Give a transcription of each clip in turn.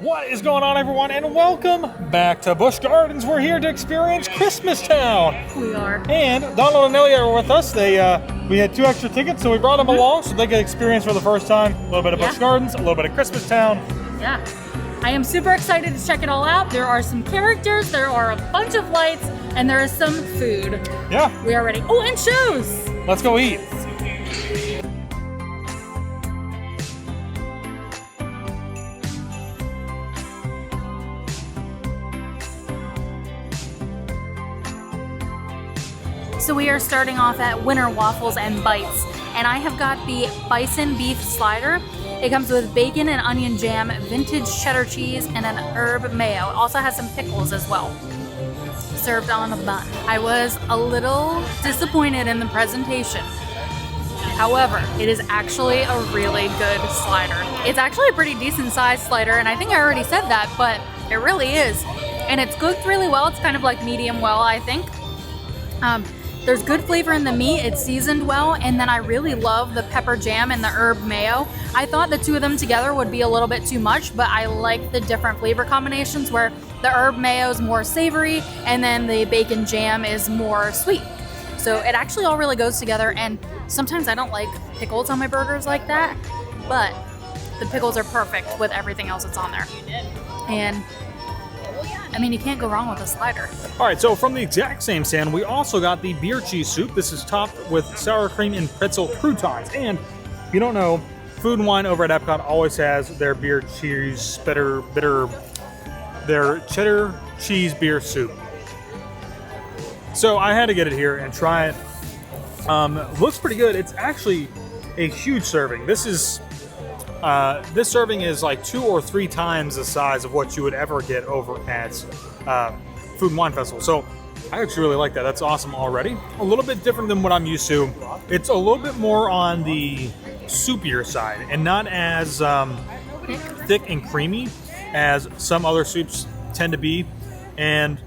What is going on, everyone, and welcome back to Busch Gardens. We're here to experience Christmas Town. We are. And Donald and Ellie are with us. We had 2 extra tickets, so we brought them along so they could experience for the first time a little bit of Busch Gardens, a little bit of Christmas Town. Yeah. I am super excited to check it all out. There are some characters, there are a bunch of lights, and there is some food. Yeah. We are ready. Oh, and shows! Let's go eat. So we are starting off at Winter Waffles and Bites, and I have got the Bison beef slider. It comes with bacon and onion jam, vintage cheddar cheese, and an herb mayo. It also has some pickles as well, served on a bun. I was a little disappointed in the presentation. However, it is actually a really good slider. It's actually a pretty decent sized slider, and I think I already said that, but it really is. And it's cooked really well. It's kind of like medium well, I think. There's good flavor in the meat, it's seasoned well, and then I really love the pepper jam and the herb mayo. I thought the two of them together would be a little bit too much, but I like the different flavor combinations where the herb mayo is more savory and then the bacon jam is more sweet. So it actually all really goes together, and sometimes I don't like pickles on my burgers like that, but the pickles are perfect with everything else that's on there. And I mean, you can't go wrong with a slider. All right, so from the exact same stand, we also got the beer cheese soup. This is topped with sour cream and pretzel croutons. And if you don't know, Food and Wine over at Epcot always has their beer cheese, their cheddar cheese beer soup. So I had to get it here and try it. Looks pretty good. It's actually a huge serving. This serving is like 2 or 3 times the size of what you would ever get over at Food and Wine Festival. So I actually really like that. That's awesome already. A little bit different than what I'm used to. It's a little bit more on the soupier side and not as thick and creamy as some other soups tend to be. And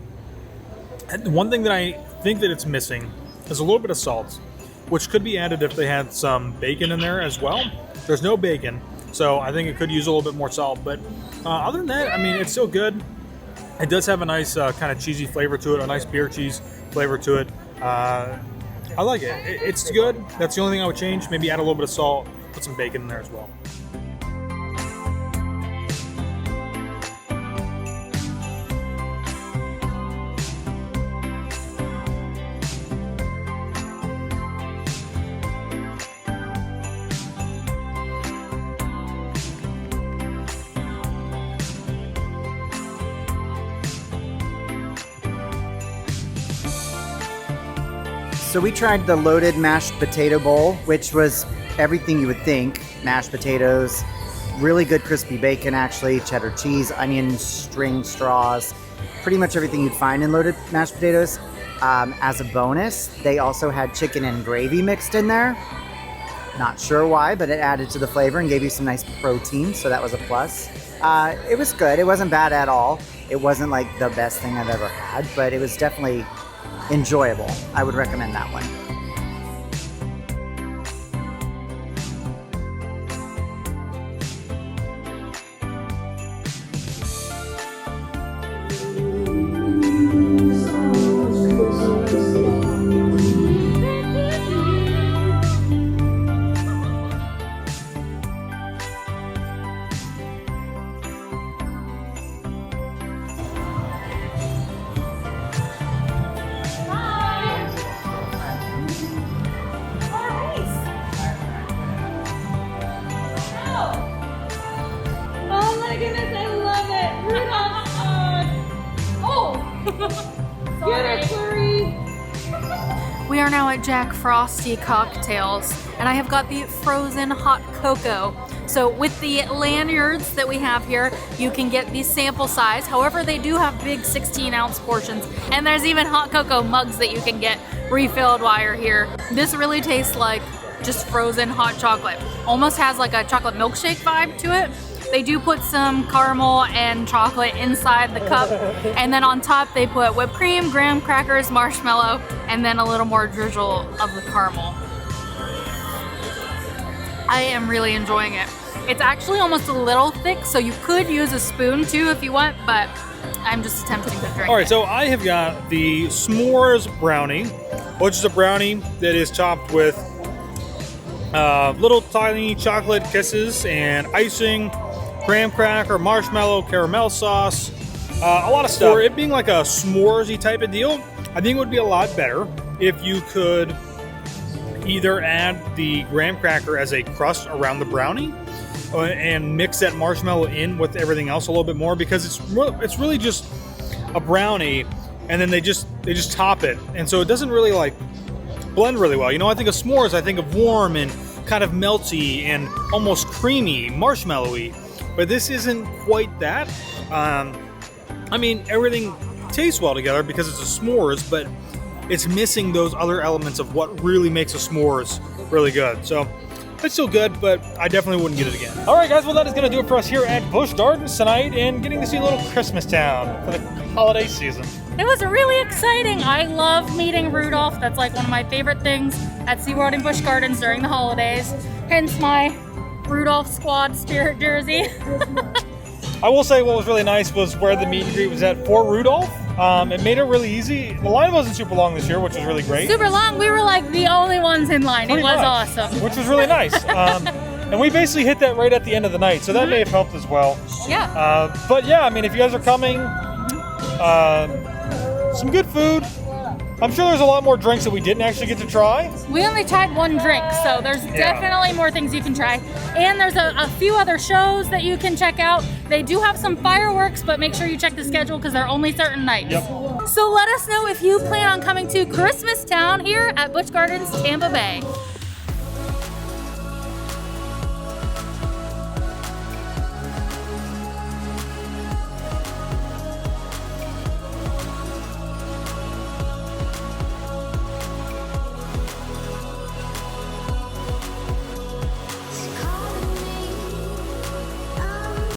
one thing that I think that it's missing is a little bit of salt, which could be added if they had some bacon in there as well. There's no bacon, so I think it could use a little bit more salt. But other than that, I mean, it's still good. It does have a nice kind of cheesy flavor to it, a nice beer cheese flavor to it. I like it. It's good. That's the only thing I would change. Maybe add a little bit of salt, put some bacon in there as well. So we tried the loaded mashed potato bowl, which was everything you would think. Mashed potatoes, really good crispy bacon actually, cheddar cheese, onion string straws, pretty much everything you'd find in loaded mashed potatoes. As a bonus, they also had chicken and gravy mixed in there. Not sure why, but it added to the flavor and gave you some nice protein, so that was a plus. It was good. It wasn't bad at all. It wasn't like the best thing I've ever had, but it was definitely enjoyable. I would recommend that one. We are now at Jack Frosty Cocktails, and I have got the frozen hot cocoa. So with the lanyards that we have here, you can get the sample size. However, they do have big 16-ounce portions, and there's even hot cocoa mugs that you can get refilled while you're here. This really tastes like just frozen hot chocolate. Almost has like a chocolate milkshake vibe to it. They do put some caramel and chocolate inside the cup, and then on top they put whipped cream, graham crackers, marshmallow, and then a little more drizzle of the caramel. I am really enjoying it. It's actually almost a little thick, so you could use a spoon too if you want, but I'm just attempting to drink All right, it. so I have got the s'mores brownie, which is a brownie that is topped with little tiny chocolate kisses and icing, graham cracker, marshmallow, caramel sauce, a lot of stuff. For it being like a s'moresy type of deal, I think it would be a lot better if you could either add the graham cracker as a crust around the brownie and mix that marshmallow in with everything else a little bit more, because it's really just a brownie, and then they just top it, and so it doesn't really like blend really well. You know, I think of s'mores, I think of warm and kind of melty and almost creamy, marshmallowy, but this isn't quite that. I mean, everything tastes well together because it's a s'mores, but it's missing those other elements of what really makes a s'mores really good. So it's still good, but I definitely wouldn't get it again. All right, guys, well, that is going to do it for us here at Busch Gardens tonight and getting to see a little Christmas town for the holiday season. It was really exciting. I love meeting Rudolph. That's like one of my favorite things at SeaWorld and Busch Gardens during the holidays. Hence my Rudolph Squad spirit jersey. I will say what was really nice was where the meet and greet was at for Rudolph. It made it really easy. The line wasn't super long this year, which was really great. Super long. We were like the only ones in line. Pretty it was much, awesome. Which was really nice. And we basically hit that right at the end of the night, so that may have helped as well. Yeah. But yeah, I mean, if you guys are coming, some good food. I'm sure there's a lot more drinks that we didn't actually get to try. We only tried one drink, so there's definitely more things you can try. And there's a few other shows that you can check out. They do have some fireworks, but make sure you check the schedule because they're only certain nights. Yep. So let us know if you plan on coming to Christmas Town here at Busch Gardens, Tampa Bay.